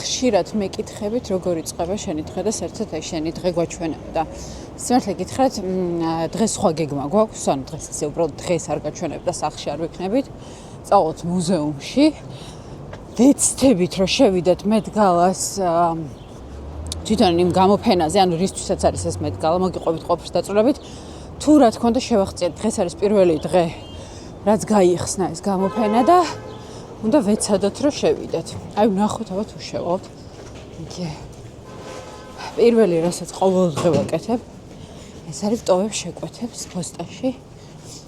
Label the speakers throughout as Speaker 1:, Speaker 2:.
Speaker 1: ხშირად მეკითხებით, როგორ იწყება შენი დღე და საერთოდ აი შენი დღე გვაჩვენებდა. Სიმართლე გითხრათ, დღეს სხვა გეგმა გვაქვს, ანუ დღეს ისე უბრალოდ დღეს არ გაჩვენებდა, სახლში არ ვიქნებით. წავედით მუზეუმში. ვეცდებით, რომ შევიდეთ მეტგალას თვითონ იმ გამოფენაზე, ანუ რისთვისაც არის ეს მეტგალა, მოგიყვებით ყოფის დაწვრილებით. თუ რა თქმა უნდა შევახციეთ, დღეს არის პირველი დღე, რაც გაიხსნა ეს გამოფენა და უნდა ვეცადოთ, რომ შევიდეთ. აი, ვნახოთ, ალბათ უშევავთ. პირველი, რასაც ყოველ დღე ვაკეთებ, ეს არის ვტოვებ შეკვეთებს პოსტაში.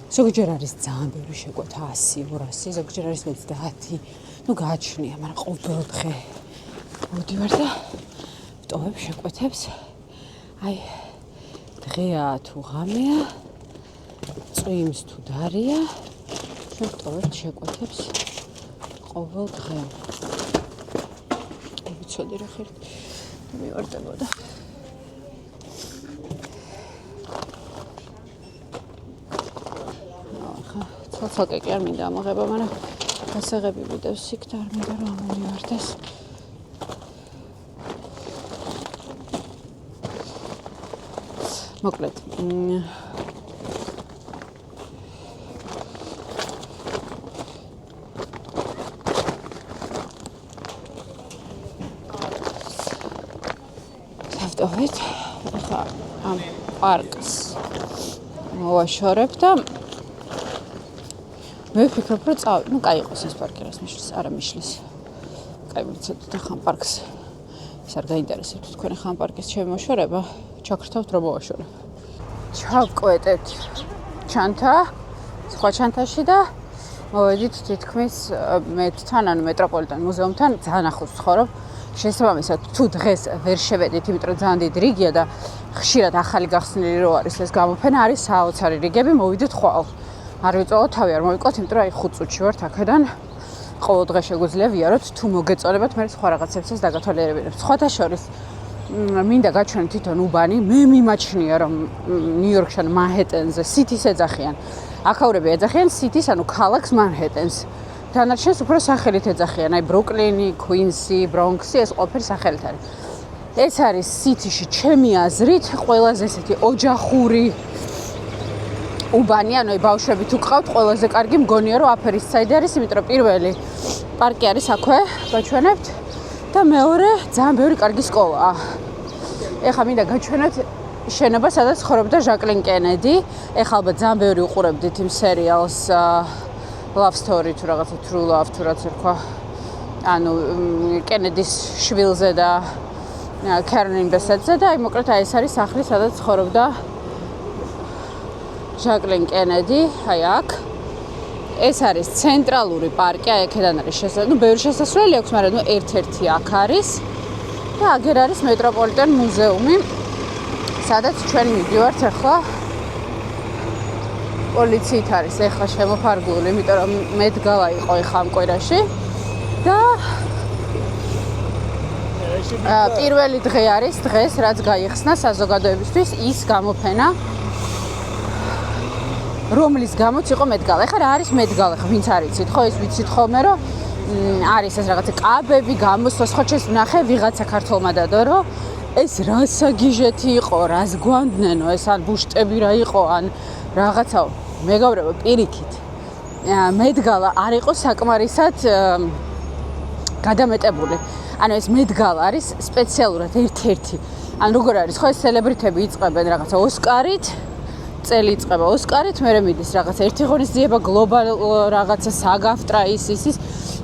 Speaker 1: ზოგჯერ არის ძალიან ბევრი შეკვეთა 100, 200, ზოგჯერ არის 30. ნუ გააჩნია, მაგრამ ყოველ დღე მოდივარ და ვტოვებ შეკვეთებს. აი, დღეა თუ ღამეა, წვიმს თუ დარია, ვტოვებ შეკვეთებს. ყოველ დღე. ვიცოდი რა ხერთ მივარდებოდა. ახლა ცალ-ცალკე კი არ მინდა ამოღება, მაგრამ გასაღები ვიდევს იქ და არ მინდა რომ ამომივარდეს. მოკლედ, დავტოვეთ, ახლა ამ პარკს მოვაშორებ და მე ვფიქრობ, რომ ნუ კაი იყოს ეს პარკი, რას მიშლის, არა მიშლის. კაი ვიცოდეთ, ახლა ამ პარკს ის არ გაინტერესებთ თქვენ ახლა ამ პარკის ჩემი მოშორება, ჩაქრთავთ რომ მოვაშორებ. ჩავკვეტეთ ჩანთა, სხვა ჩანთაში და მოვედით თითქმის მეტრთან, ანუ მეტროპოლიტენ მუზეუმთან ძალიან ახლოს ვცხოვრობ. შესაბამისად, თუ დღეს ვერ შევედით, იმიტომ რომ ძალიან დიდი რიგია და ხშირად ახალი გახსნილი რო არის ეს გამოფენა, არის საოცარი რიგები, მოვიდეთ ხვალ. არ ვიწოლოთ, თავი არ მოვიკოთ, იმიტომ რომ აი 5 წუთში ვართ აქედან. ყოველ დღე შეგვიძლია ვიაროთ, თუ მოგეწონებათ, მე სხვა რაღაცებსაც დაგათვალიერებინებ. სხვათა შორის მინდა გაჩვენოთ თვითონ უბანი, მე მიმაჩნია რომ ნიუ-იორკში ან მანჰეტენზე სიტის ეძახიან. აქაურები ეძახიან სიტის, ანუ ქალაქს მანჰეტენს. დანარჩენს უფრო სახელით ეძახიან, აი ბრუკლინი, κουინსი, ბრონქსი, ეს ყველაფერი სახელით არის. ეს არის სიტიში ჩემი აზრით ყველაზე ესეთი ოჯახური უბანი, ანუ ბავშვები თუ ყავთ, ყველაზე კარგი მგონია რომ აფერის საიდე არის, იმიტომ რომ პირველი პარკი არის აქვე, გაჩვენებთ და მეორე ძალიან ბევრი კარგი სკოლაა. ეხლა მინდა გაჩვენოთ შენობა, სადაც ცხოვრობდა ჟაკლინ კენედი. ეხლა ალბათ ძალიან ბევრი უყურებდით იმ სერიალს Love Story თუ რაღაცა True Love თუ რაც ერქვა. ანუ კენედის შვილზე და კეროლინ ბესეტზე და აი მოკლედ აი ეს არის სახლი, სადაც ცხოვრობდა ჟაკლინ კენედი, აი აქ. ეს არის ცენტრალური პარკი, აი აქედან არის შესასვლელი. ნუ ბევრი შესასვლელი აქვს, მაგრამ ნუ ერთ-ერთი აქ არის. და აგერ არის მეტროპოლიტენ მუზეუმი, სადაც ჩვენ მივდივართ ახლა. პოლიციით არის ახლა შემოფარგლული, იმიტომ რომ მეტგალა იყო ახლა ამ კვირაში. და პირველი დღე არის დღეს, რაც გაიხსნა საზოგადოებისთვის ის გამოფენა, რომლის გამოც იყო მეტგალა. ეხლა რა არის მეტგალა, ხა ვინც არ იცით, ხო, ეს ვიცით ხოლმე, რომ არის ეს რაღაცა კაბები, გამოსვლა, ხო, ჩემს ვნახე ვიღაცა ქართველმა დადო, რომ ეს რა საგიჟეთი იყო, რას გვანდნენო, ეს ან ბუშტები რა იყო, ან რაღაცა, მეგობრებო, პირიქით. მეტგალა არ იყო საკმარისად გადამეტებული. ანუ ეს მეტგალა არის სპეციალურად ერთ-ერთი. ან როგორ არის, ხო, ეს სელებრიტები იწყებენ რაღაცა ოსკარით, წელი იწყება ოსკარით, მერე მიდის რაღაცა ერთი ღონისძიება, გლობალ რაღაცა საგავტრა ის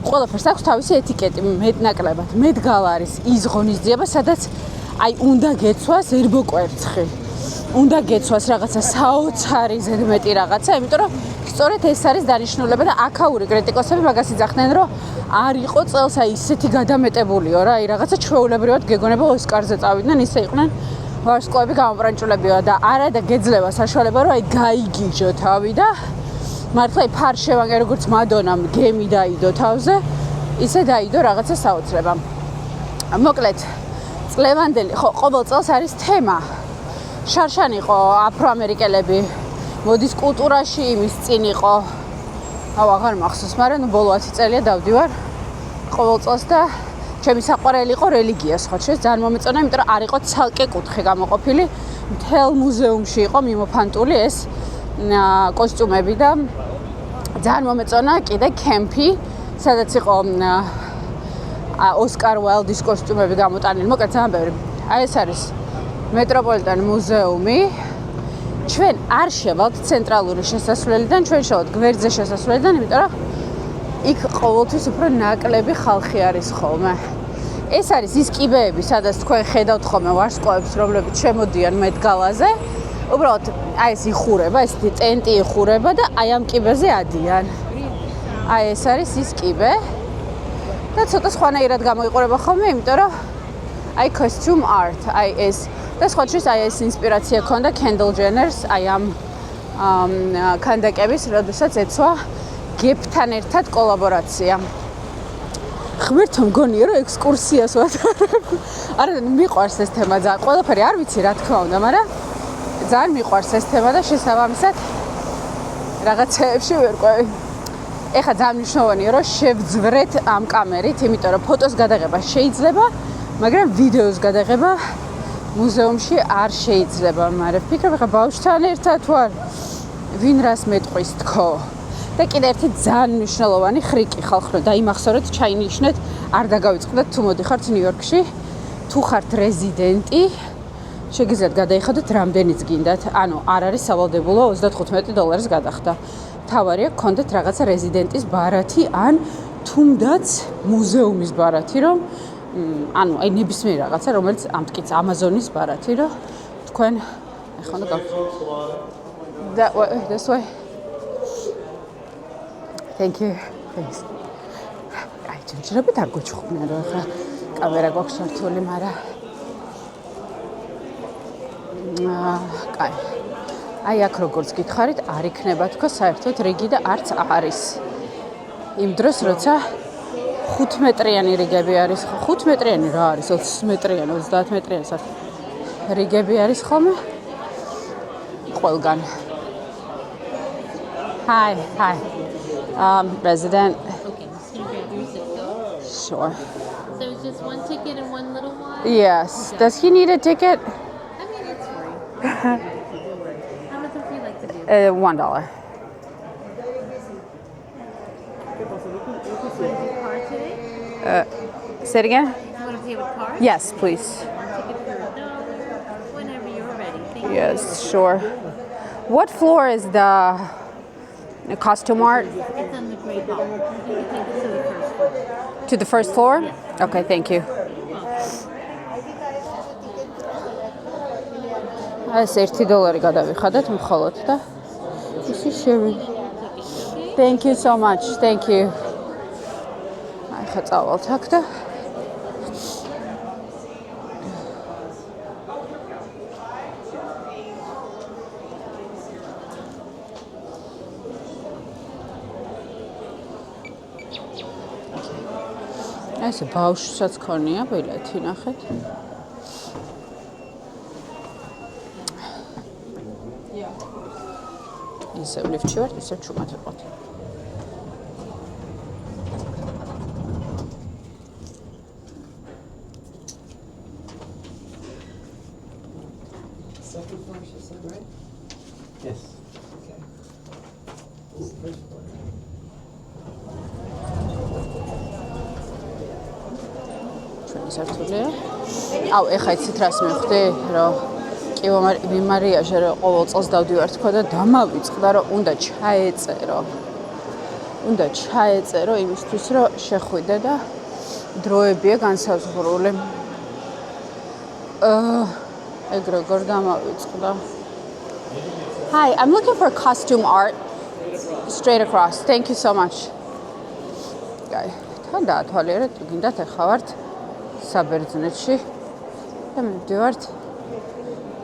Speaker 1: ყველაფერს აქვს თავისი ეტიკეტი, მეტნაკლებად. მეტგალა არის ის ღონისძიება, სადაც აი უნდა გეცვას ერბოკვერცხი. უნდა გეცვას რაღაცა საოცარი ზედმეტი რაღაცა, იმიტომ რომ სწორედ ეს არის დანიშნულება და აქაური კრიტიკოსები მაგას იძახდნენ, რომ არ იყო წელს აი ისეთი გადამეტებულიო რა, აი რაღაცა ჩვეულებრივად გეგონება ოსკარზე წავიდნენ, ისე იყვნენ ვარსკვლავები გამომრანჭულებიო და არა და გეძლევა საშუალება, რომ აი გაიგიჯო თავი და მართლა აი ფარშევანგე როგორც მადონამ გემი დაიდო თავზე, ისე დაიდო რაღაცა საოცრება. მოკლედ, წლევანდელი, ხო, ყოველ წელს არის თემა. შარშან იყო აფროამერიკელები მოდის კულტურაში, იმის წინ იყო აღარ მახსოვს, მაგრამ ნუ ბოლო 10 წელია დავდივარ ყოველ წელს და ჩემი საყვარელი იყო რელიგია, სხვა შეს ძალიან მომეწონა, იმიტომ რომ არ იყო ცალკე კუთხე გამოყოფილი, მთელ მუზეუმში იყო მიმოფანტული ეს კოსტიუმები და ძალიან მომეწონა კიდე კემპი, სადაც იყო ოსკარ უაილდის კოსტიუმები გამოტანილი, მოკლედ ძალიან ბევრი. აი ეს არის მეტროპოლიტენ მუზეუმი. ჩვენ არ შევალთ ცენტრალური შესასვლელიდან, ჩვენ შევალთ გვერდზე შესასვლელიდან, იმიტომ რომ იქ ყოველთვის უფრო ნაკლები ხალხი არის ხოლმე. ეს არის ის კიბეები, სადაც თქვენ ხედავთ ხოლმე ვარსკვლავებს, რომლებიც შემოდიან მეტგალაზე. უბრალოდ აი ეს იხურება, ეს ტენტი იხურება და აი ამ კიბეზე ადიან. აი ეს არის ის კიბე. და ცოტა სხვანაირად გამოიყურება ხოლმე, იმიტომ რომ აი costume art, აი ეს და სხვა შეს აი ეს ინსპირაცია ქონდა Kendall Jenner-ს, აი ამ ქანდაკების, როდესაც ეცვა გეპთან ერთად კოლაბორაცია. ღმერთო მგონია რომ ექსკურსიას ვატარებ. არა, მიყვარს ეს თემა ძალიან. ყველაფერი არ ვიცი რა თქმა უნდა, მაგრამ ძალიან მიყვარს ეს თემა და შესაბამისად რაღაცეებში ვერკვევი. ეხლა ძალიან მნიშვნელოვანია რომ შევძვრეთ ამ კამერით, იმიტომ რომ ფოტოს გადაღება შეიძლება, მაგრამ ვიდეოს გადაღება მუზეუმში არ შეიძლება. მაგრამ ვფიქრობ, ეხლა ბავშვთან ერთად ვარ, ვინ რას მეტყვის თქო. და კიდე ერთი ძალიან მნიშვნელოვანი ხრიკი ხალხო, დაიმახსოვრეთ, ჩაინიშნეთ, არ დაგავიწყდეთ თუ მოდიხართ ნიუ-იორკში, თუ ხართ რეზიდენტი, შეგიძლიათ გადაიხადოთ რამდენიც გინდათ. ანუ არ არის სავალდებულო $35 გადახდა. თავარია გქონდეთ რაღაცა რეზიდენტის ბარათი ან თუნდაც მუზეუმის ბარათი, რომ ანუ აი ნებისმიერ რაღაცა, რომელიც ამტკიც ამაზონის ბარათი, რომ თქვენ ეხლა უნდა this way. Thank you. Thanks. აი ჯერჯერობით არ გოჩხუბნია რომ ახლა კამერა გვაქვს ჩართული, მაგრამ კაი. აი აქ როგორც გითხარით, არ იქნება თქო საერთოდ რიგი და არც არის. იმ დროს როცა 5 მეტრიანი რიგები არის, 5 მეტრიანი რა არის, 20 მეტრიანი, 30 მეტრიანი საერთოდ რიგები არის ხოლმე ყველგან. Hi. Resident.
Speaker 2: Okay, just gonna grab your zip code.
Speaker 1: Sure.
Speaker 2: So it's just one ticket and one little one?
Speaker 1: Yes. Okay. Does he need a ticket?
Speaker 2: I mean, it's free. How much would you like to do?
Speaker 1: $1.
Speaker 2: Card today?
Speaker 1: Say it again?
Speaker 2: You want to pay with card?
Speaker 1: Yes, please.
Speaker 2: One ticket for $1 whenever you're ready. Thank you.
Speaker 1: Yes, sure. What floor is the costume art?
Speaker 2: It's on the Great Hall. You can take it to the first floor.
Speaker 1: To the first floor? Okay, thank you. ეს $1 გადავიხადეთ მხოლოდ და ისი შევი. Thank you so much. Thank you. აი ხა წავალთ აქ და ეს ბავშვსაც ქონია ბილეთი ნახეთ. ისევ ლიფტში ვარ, ისევ ჩუმად ვიყოთ.
Speaker 3: Second floor, she said, right? Yes. Okay. This is the first floor.
Speaker 1: სართულია. აუ, ეხა იცით რას მივხვდი, რომ კი ვიმარიაჟე რომ ყოველ წელს დავდივარ თქო და დამავიწყდა რომ უნდა ჩაეწერო იმისთვის რომ შეხვიდე და დროებია განსაზღვრული. ეგ როგორ დამავიწყდა. Hi, I'm looking for costume art straight across. Thank you so much. Guy, თან დაათვალიერეთ, თუ გინდათ ეხლა ვართ საბერძნეთში და მივდივართ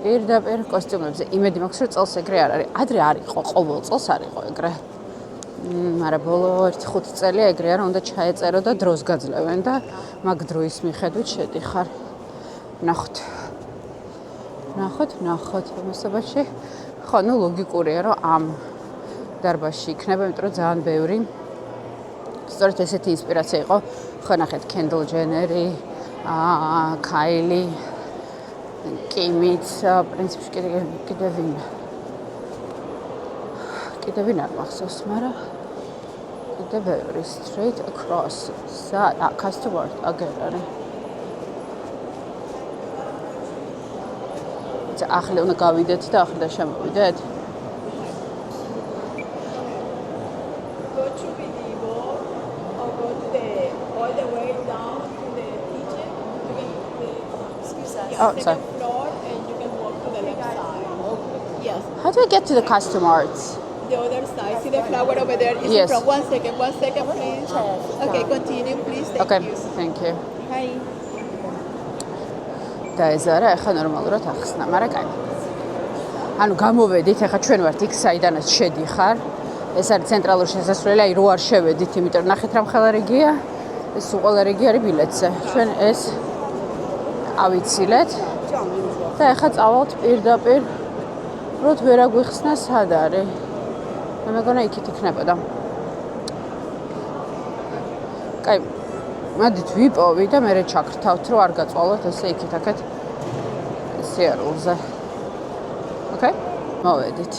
Speaker 1: პირდაპირ კოსტიუმებზე. იმედი მაქვს რომ წელს ეგრე არ არის. ადრე არ იყო, ყოველ წელს არ იყო ეგრე. მაგრამ ბოლო 1-5 წელია ეგრეა რომ უნდა ჩაეწერო და დროს გაძლევენ და მაგ დროის მიხედვით შედიხარ. ნახოთ. მოსაბაში. ხო, ნუ ლოგიკურია რომ ამ დარბაზში იქნება, იმიტომ რომ ძალიან ბევრი სწორედ ესეთი ინსპირაცია იყო ხო ნახეთ Kendall Jenner-ი, Kylie, Kimიც, პრინციპში კიდე ვინ არ მახსოვს, მაგრამ კიდე ბევრი straight across. Customer აგერ არის. ახლა უნდა გავიდეთ და ახლა შემოვიდეთ.
Speaker 4: Go to Vidivo or go to the all the way down to the kitchen. You can excuse us.
Speaker 1: Oh,
Speaker 4: Second
Speaker 1: sorry.
Speaker 4: floor and you can walk to the left side. Yes,
Speaker 1: How do I get to the customers?
Speaker 4: the other side. See the flower over there? It's
Speaker 1: Yes.
Speaker 4: in front. 1 second, please. Okay, continue, please. Thank
Speaker 1: Okay,
Speaker 4: you.
Speaker 1: thank you.
Speaker 4: Hi.
Speaker 1: და ეს არა, ახლა ნორმალურად ახსნა, მაგრამ კაი. ანუ გამოვედით, ახლა ჩვენ ვართ იქ, საიდანაც შედიხარ. ეს არის ცენტრალური შესასვლელი, აი რო არ შევედით, იმიტომ ნახეთ რა მხელა რიგია. ეს უყოლა რიგი არის ბილეთზე. ჩვენ ეს ავიცილეთ. და ახლა წავალთ პირდაპირ. როდ ვერ აგვიხსნა სად არის. მე მეგონა იქით იქნებოდა. კაი, მოდით ვიპოვი და მე ჩაქრთავთ, რომ არ გაწვალოთ ესე იქით აქეთ სიარულზე. Okay? მოვედით.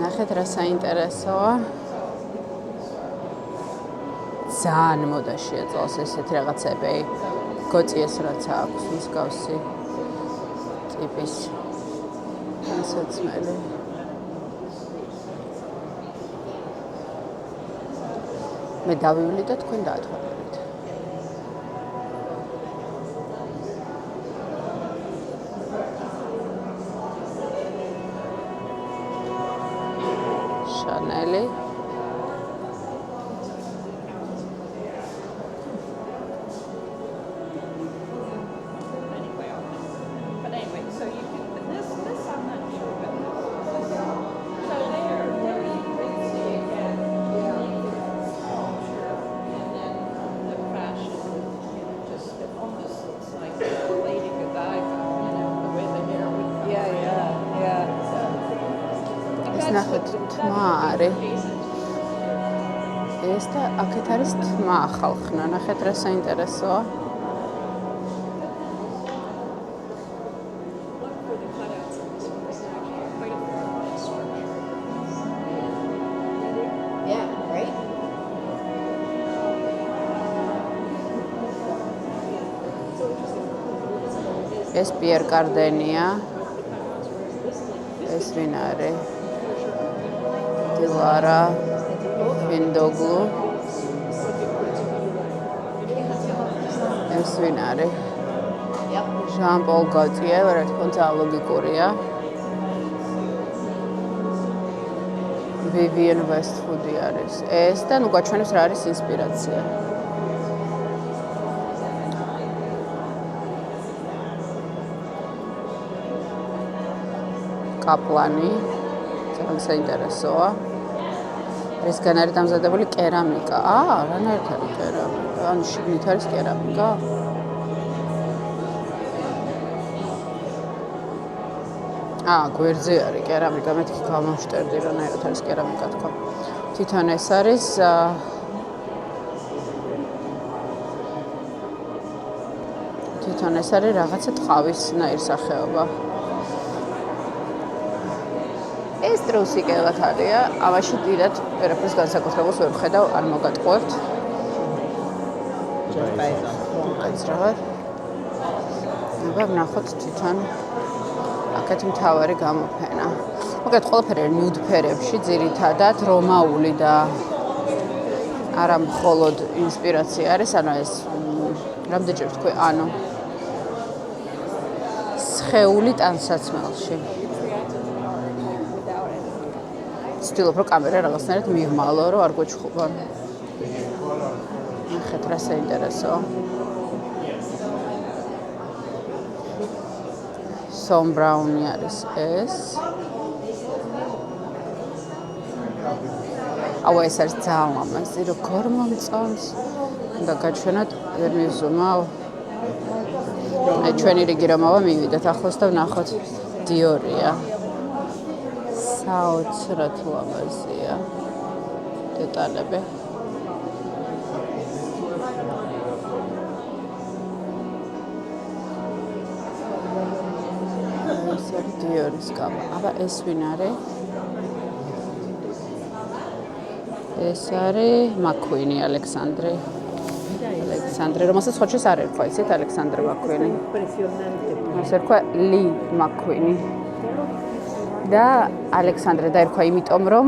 Speaker 1: ნახეთ რა საინტერესოა. ძალიან მოდაშია წელს ესეთი რაღაცები. გოწიეს რაც აქვს მსგავსი ტიპის განსაცმელი. მე დავივლი და თქვენ დაათვალიერეთ. Chanel.
Speaker 4: But anyway, so you can this I'm not sure about. So there you can see again culture and then the fashion, just almost looks like Lady Godiva, the way the hair would come. Yeah.
Speaker 1: ეს ნახეთ თმა არის. ეს და აქეთ არის თმა ახალხნა. ნახეთ რა საინტერესოა.
Speaker 4: Look for the cutouts in this one. This is actually quite a formal structure.
Speaker 2: Yeah, right?
Speaker 1: ეს პიერ კარდენია. ეს ვინ არის? დილარა ფინდოგლუ. ეს ვინ არის? ჟან პოლ გოტიე, რა თქმა უნდა, ლოგიკურია. Vivienne Westwood-ი არის. ეს და ნუ გაჩვენებს რა არის ინსპირაცია. კაპლანი. ძალიან საინტერესოა. ესგან არის დამზადებული კერამიკა. რანაირად არის კერამიკა? ანუ შიგნით არის კერამიკა? გვერდზე არის კერამიკა, მეთქი გამოვშტერდი, რანაირად არის კერამიკა თქვა. თვითონ ეს არის რაღაცა ტყავისნაირ სახეობა. ეს ტრუსიკელად არია, ამაში დიდად ვერაფერს განსაკუთრებულს ვერ ვხედავ, არ მოგატყუებთ.
Speaker 3: Just based on form.
Speaker 1: გაიცრავად. აბა ვნახოთ თვითონ აქეთ მთავარი გამოფენა. მოგეთ ყველაფერი ნიუდ ფერებში, ძირითადად რომაული და არა მხოლოდ ინსპირაცია არის, ანუ ეს რამდენჯერ ვთქვი, ანუ სხეული ტანსაცმელში. ვცდილობ, რომ კამერა რაღაცნაირად მივმალო, რომ არ გვეჩხუბა. ნახეთ რა საინტერესოა. Tom Brown არის ეს. აუ ეს არის ძალიან ლამაზი, როგორ მომწონს. უნდა გაჩვენოთ, ვერ მივზუმავ. აი ჩვენი რიგი რომ ავა მივიდეთ ახლოს და ვნახოთ დიორია. საოცრად ლამაზია. დეტალები. ეს არის დიორის კაბა. აბა ეს ვინ არის? ეს არის მაკვინი ალექსანდრე. ალექსანდრე, რომელსაც ხოჩეს არ ერქვა, იცით ალექსანდრე მაკვინი. ეს ერქვა ლი მაკვინი. და ალექსანდრე დაერქვა იმიტომ, რომ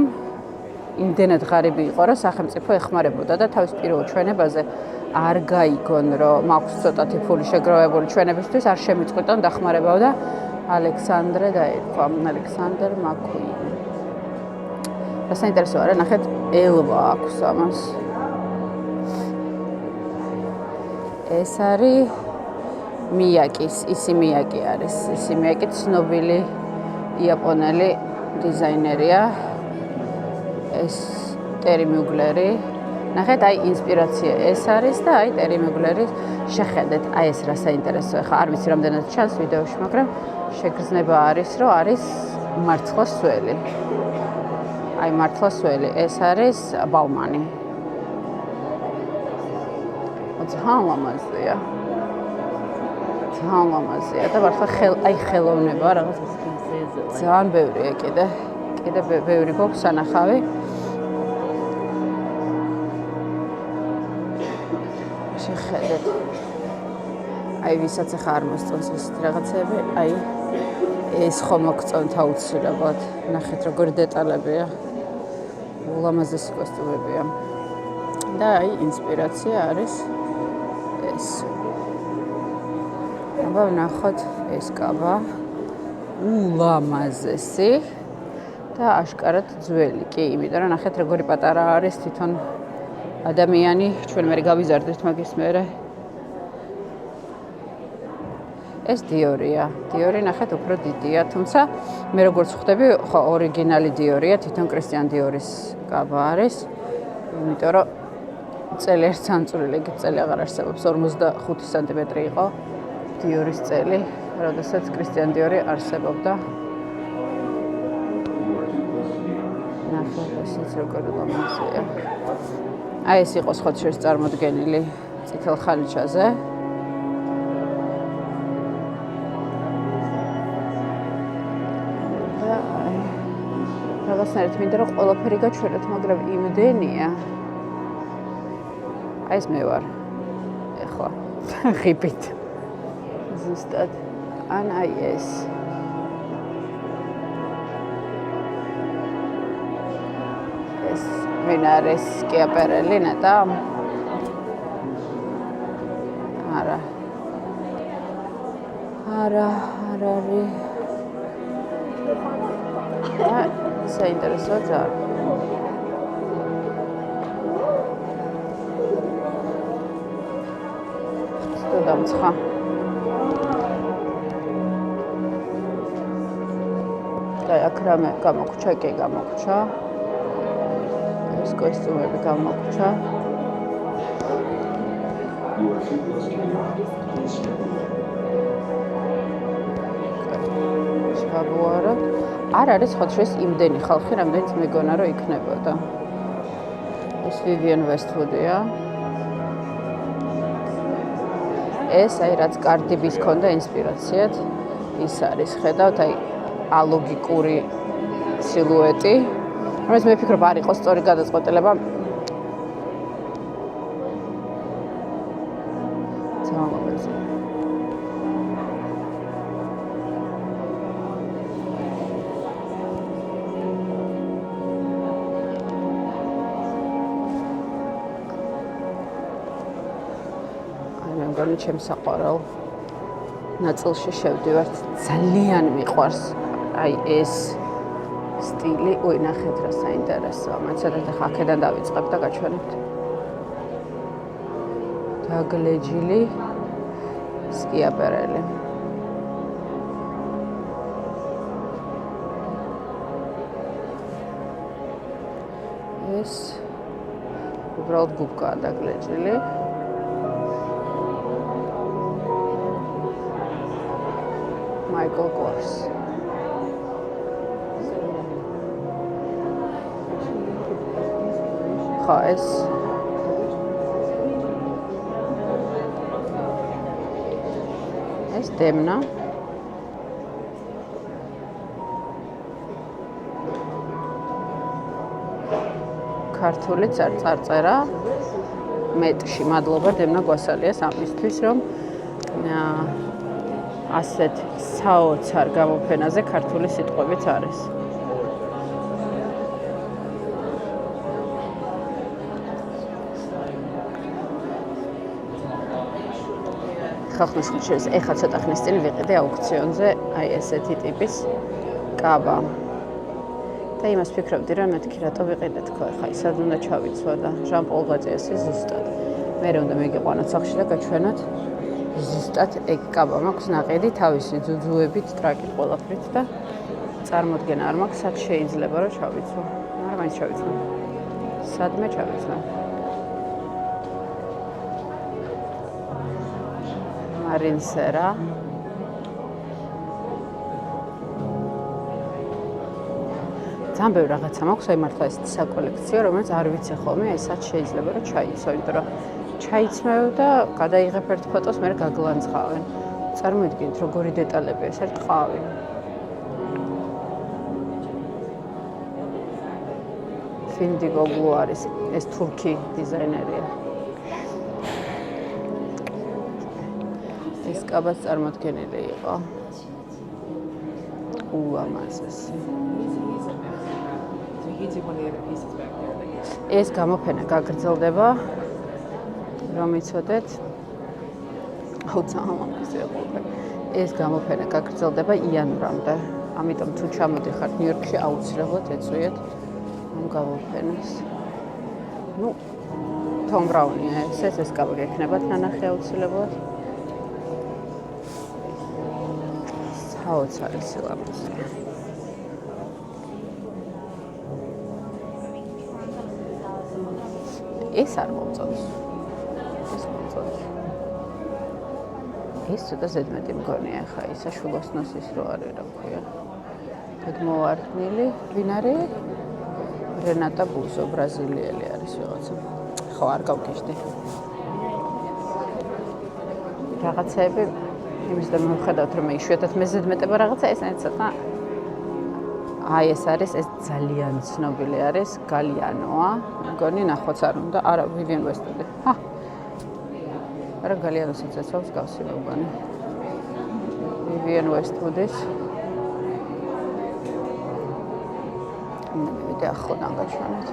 Speaker 1: იმდენად ღარიბი იყო, რომ სახელმწიფო ეხმარებოდა და თავის პირველ ჩვენებაზე არ გაიგონ, რომ მაქვს ცოტათი ფული შეგროვებული ჩვენებისთვის, არ შემიწყვიტონ დახმარებაო და ალექსანდრე დაერქვა, ალექსანდრ მაკვინი. რა საინტერესოა, რა ნახეთ, ელვა აქვს ამას. ეს არის მიაკის, ისი მიაკი არის. ისი მიაკი ცნობილი იაპონელი დიზაინერია. ეს ტერი მიუგლერი. ნახეთ, აი ინსპირაცია ეს არის და აი ტერი მიუგლერის შეხედეთ. აი ეს რა საინტერესოა. ხა არ ვიცი რამდენად ჩანს ვიდეოში, მაგრამ შეგრძნება არის, რომ არის მართლა სველი. აი მართლა სველი. ეს არის ბაუმანი. ძალიან ლამაზია. ძალიან ლამაზია და მართლა აი ხელოვნება რაღაც ძალიან ბევრია კიდე ბევრი გვაქვს სანახავი. შეხედეთ. აი ვისაც ახლა არ მოსწონს ესეთი რაღაცები, აი ეს ხომ მოგწონთ აუცილებლად. ნახეთ როგორი დეტალებია. ულამაზესი კოსტუმებია. და აი ინსპირაცია არის ეს. აბა ვნახოთ ეს კაბა. ულამაზესი და აშკარად ძველი. კი, იმიტომ რომ ნახეთ როგორი პატარა არის თვითონ ადამიანი. ჩვენ მე გავიზარდეთ მაგის მერე. ეს დიორია. დიორი ნახეთ უფრო დიდია, თუმცა მე როგორც ხვდები, ხო ორიგინალი დიორია, თვითონ კრისტიან დიორის კაბა არის. იმიტომ რომ წელი ერთ სანწვრილი, იგი წელი აღარ არსებობს, 45 სანტიმეტრი იყო დიორის წელი, როდესაც კრისტიან დიორი არსებობდა. ნახეთ, ესეც როგორი ლამაზია. აი ეს იყო ხოჩერს წარმოდგენილი წითელ ხალიჩაზე. რაღაცნაირად მინდა რომ ყველაფერი გაჩვენოთ, მაგრამ იმდენია. აი ეს მე ვარ. ეხლა ღიბით. ზუსტად. ან აი ეს. ეს ვინ არის სკიაპერელი ნეტა? არა. არა, არ არის. საინტერესოა ძალიან. დამცხა. და აქ რამე გამოგჩა, კი გამოგჩა. ეს კოსტუმები გამოგჩა. შევაბუარო. არ არის ხოჩეს იმდენი ხალხი, რამდენიც მეგონა რომ იქნებოდა. ეს ვივიენ ვესტვუდია. ეს აი რაც კარდიბის ქონდა ინსპირაციად ის არის. ხედავთ აი ალოგიკური სილუეტი. რომელიც მე ვფიქრობ არ იყო სწორი გადაწყვეტილება. ძალიან ლამაზია. მეგონი ჩემს საყვარელ ნაწილში შევდივართ. ძალიან მიყვარს აი ეს სტილი. ой, ნახეთ რა საინტერესოა. მაცადეთ ახლა აქედან დავიწყებ და გაჩვენებთ. დაგლეჯილი სკიაპერელი. ეს უბრალოდ გუბკაა დაგლეჭილი. Michael Kors. ხო, ეს დემნა. ქართული წარწერა მეტში. მადლობა დემნა გვასალიას ამისთვის, რომ ასეთ საოცარ გამოფენაზე ქართული სიტყვებიც არის. ხალხმისლის ეხა ცოტა ხნის წინ ვიყიდე აუქციონზე აი ესეთი ტიპის კაბა. და იმას ფიქრობდი, რომ მეთქი რატო ვიყიდე თქო, ეხა ისად უნდა ჩავიცვა და ჟან-პოლ გოძიასი ზუსტად. მე უნდა მიგიყვანოთ სახში და გაჩვენოთ ზუსტად ეგ კაბა მაქვს ნაყიდი თავისი ძუძუებით, ტრაკით ყველაფრით და წარმოდგენა არ მაქვს, სად შეიძლება რომ ჩავიცვა. მაგრამ მაინც ჩავიცვა. სადმე ჩავიცვა. მარინსერა ძალიან ბევრი რაღაცა მაქვს, აი მართლა ეს საკოლექციო, რომელიც არ ვიცი ხოლმე, აი სად შეიძლება რომ ჩაიცვა, იმიტომ რომ ჩაიცმევ და გადაიღებ ერთ ფოტოს, მე გაგლანცხავენ. წარმოიდგინეთ, როგორი დეტალები ეს ერთ ტყავი. ფინდიგოგლუ არის, ეს თურქი დიზაინერია. ეს კაბაც წარმოდგენილი იყო. ულამაზესი. ეს გამოფენა გაგრძელდება, რომ იცოდეთ. ეს გამოფენა გაგრძელდება იანვრამდე. ამიტომ თუ ჩამოდიხართ ნიუ-იორკში, აუცილებლად ეწვიეთ ამ გამოფენას. ნუ თომ ბრაუნია ეს კაბა გექნებათ ნანახი აუცილებლად. საოცარი სილამაზეა. ეს არ მომწონს. ეს მომწონს. ეს ცოტა ზედმეტი მგონია ხა ისა შულოსნოსის რო არის რა ქვია. გადმოვარდნილი ვინ არის? რენატა ბუსო ბრაზილიელი არის ვიღაცა. ხო არ გავკეშდი. რაღაცები იმის და მივხვდათ რომ იშვიათად მეზედმეტება რაღაცა ეს არის ცოტა აი ეს არის ეს ძალიან ცნობილი არის გალიანოა მგონი ნახვაც არ უნდა არა ვივიენ ვესტვუდი არა გალიანოსაც ეცავს გავსი მგონი ვივიენ ვესტვუდის მე ახლა გაჩვენეთ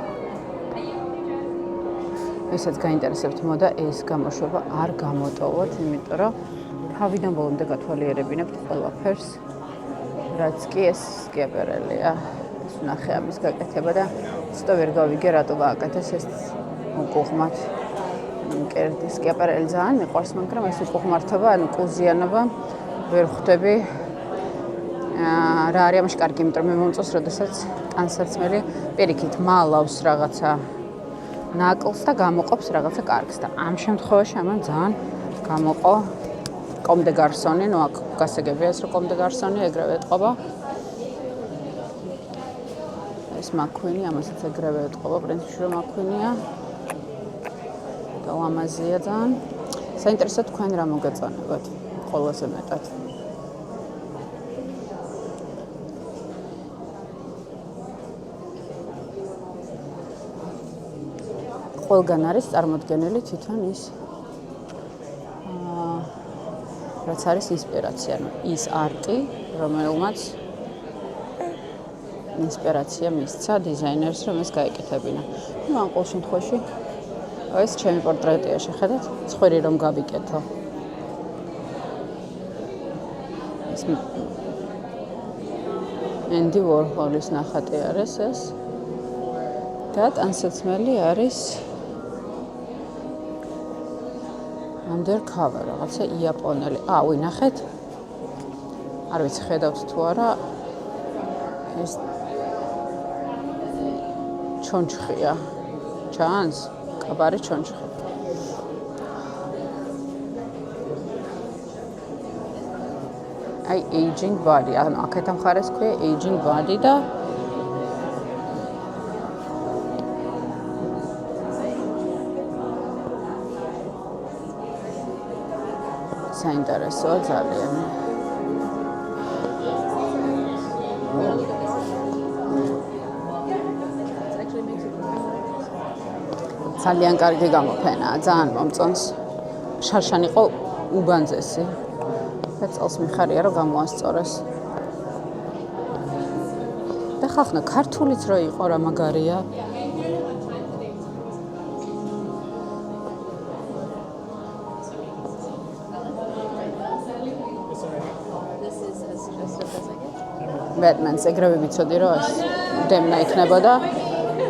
Speaker 1: ვისაც გაინტერესებთ მოდა ეს გამოშვება არ გამოტოვოთ იმიტომ რომ თავიდან ბოლომდე გათვალიერებინებთ ყველაფერს რაც კი ეს სკიაპერელია ეს ნახე ამის გაკეთება და ცოტა ვერ გავიგე რატო გააკეთეს ეს უკუღმათ მკერდი სკიაპერელი ძალიან მიყვარს მაგრამ ეს უკუღმართობა ანუ კუზიანობა ვერ ხვდები რა არის ამაში კარგი იმიტომ მე მომწონს როდესაც ტანსაცმელი პირიქით მალავს რაღაცა ნაკლს და გამოყოფს რაღაცა კარგს და ამ შემთხვევაში ამან ძალიან გამოყო Comme de garçons, no აქ გასაგებია ეს რომ Comme de garçons ეგრევე ეთყობა. ეს მაქვინი, ამასაც ეგრევე ეთყობა, პრინციპში რომ მაქვინია. და ლამაზია ძალიან. საინტერესო თქვენ რა მოგეწონებათ ყველაზე მეტად. ყველგან არის წარმოდგენილი თვითონ ის რაც არის ინსპირაცია, ის არტი, რომელმაც ინსპირაცია მისცა დიზაინერს, რომ ეს გაეკეთებინა. ნუ ამ ყოველ შემთხვევაში ეს ჩემი პორტრეტია, შეხედათ, ცხვირი რომ გავიკეთო. ეს ენდი ვორჰოლის ნახატი არის ეს. და ტანსაცმელი არის undercover რაღაცა იაპონელი. ვინახეთ? არ ვიცი ხედავთ თუ არა. ეს ჩონჩხია. ჩანს? კაბარი ჩონჩხი. აი aging body, ანუ აქეთ მხარეს ქვია aging body და საინტერესოა ძალიან. ძალიან კარგი გამოფენაა, ძალიან მომწონს. შარშან იყო უბანძესი. და წელს მიხარია რომ გამოასწორეს. და ხახნა ქართულიც რო იყო რა მაგარია. Batman-ს ეგრევე ვიცოდი რომ ეს დემნა იქნებოდა.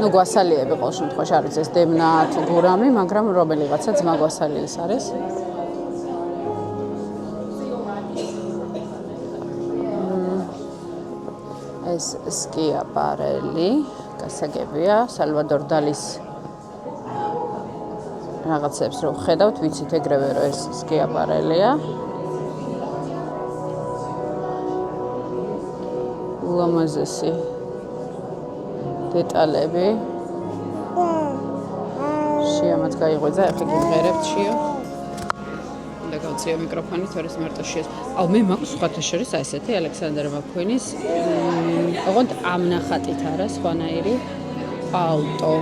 Speaker 1: ნუ გვასალიები ყოველ შემთხვევაში არ ვიცი ეს დემნა თუ გურამი, მაგრამ რომელიღაცა ძმა გვასალიეს არის. ეს სკიაპარელი, გასაგებია, სალვადორ დალის რაღაცებს რო ხედავთ, ვიცით ეგრევე რომ ეს სკიაპარელია. ულამაზესი დეტალები. შეამაც გაიღვეძა, ახლა გიმღერებთ შიო. და გავწიო მიკროფონი, თორეს მარტო შეეს. აუ მე მაქვს სხვათა შორის აი ესეთი ალექსანდრ მაკუინის ოღონდ ამ ნახატით არა, სხვანაირი აუტო.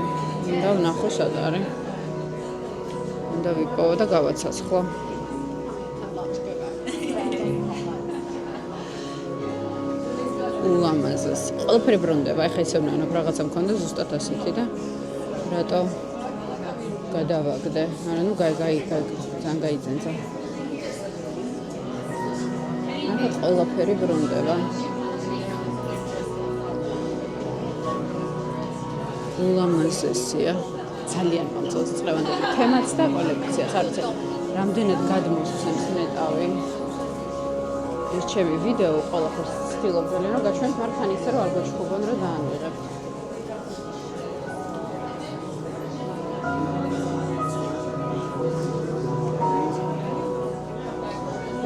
Speaker 1: და ვნახო სად არის. და ვიპოვო და გავაცაცხლო. ულამაზესი. ყველაფერი ბრუნდება. ეხლა ისე ვნა რომ რაღაცა მქონდა ზუსტად ასეთი და რატო გადავაგდე. არა ნუ ძალიან გაიძენცა. ახლა ყველაფერი ბრუნდება. ულამაზესია. ძალიან მომწონს წლევანდელი თემაც და კოლექციაც. არ ვიცი, რამდენად გადმოსცემს ნეტავი. ეს ჩემი ვიდეო ყველაფერს ცდილობდნენ რომ გაჩვენოთ, მაგრამ ისე რომ არ გეჩხუბონ რომ დაანიღებთ.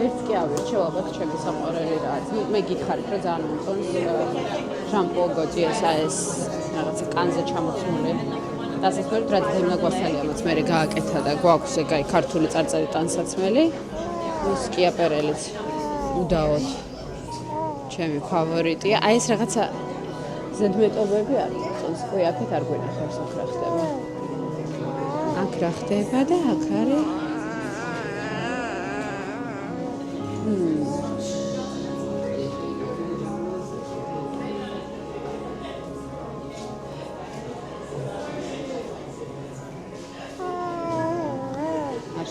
Speaker 1: ერთ კი ავირჩევ ალბათ ჩემი საყვარელი რაც. მე გითხარით რომ ძალიან მომწონს ჟან-პოლ გოტიეს ეს რაღაცა კანზე ჩამოცმული. და ასე ვთქვათ, რაც დემნა გვასალიამაც მე გააკეთა და გვაქვს ეგ აი ქართული წარწერით ტანსაცმელი. სკიაპარელიც უდაოდ ჩემი ფავორიტია. აი ეს რაღაცა ზედმეტობები არ მომწონს. ყוי აქეთ არ გვინახავს აქ რა ხდება. აქ რა ხდება და აქ არის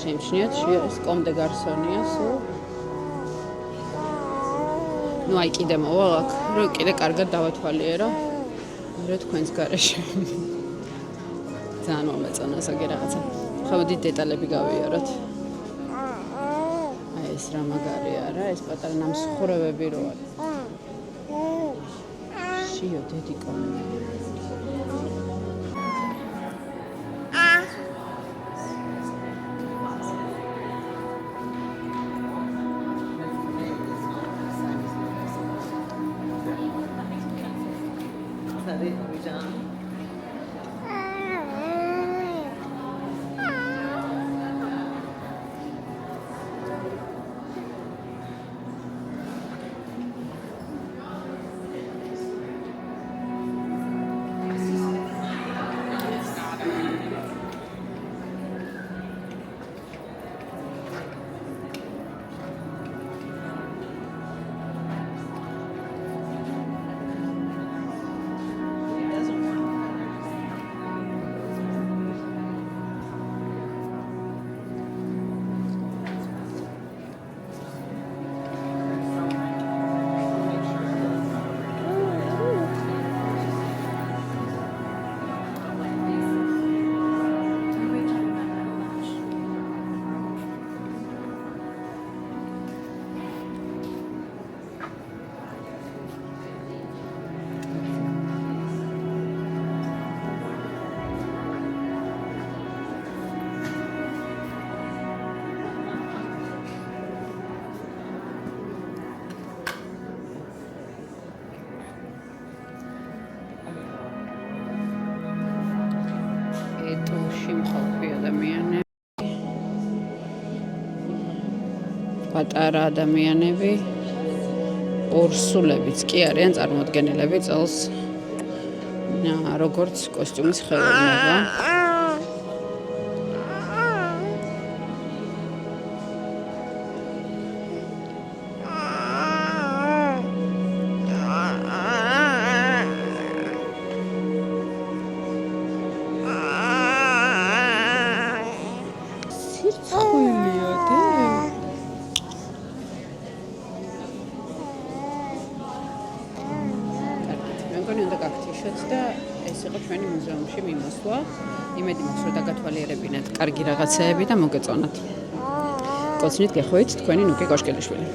Speaker 1: შემჩნიათ ეს კომდე გარსონია სულ. ნუ აი კიდე მოვალ აქ, რომ კიდე კარგად დავათვალიერო. რა თქვენს გარეშე. ძალიან მომეწონა ზოგი რაღაცა. ხა მოდი დეტალები გავიაროთ. აი ეს რა მაგარია რა, ეს პატარა ნამსხურევები რო არის. შიო დედიკო. პატარა ადამიანები, ორსულებიც კი არიან წარმოდგენილები წელს როგორც კოსტიუმის ხელოვნება. და ეს იყო ჩვენი მუზეუმში მიმოსვლა. იმედი მაქვს, რომ დაგათვალიერებინათ კარგი რაღაცეები და მოგეწონათ. კოცნით გეხვით თქვენი ნუკი კოშკელიშვილი.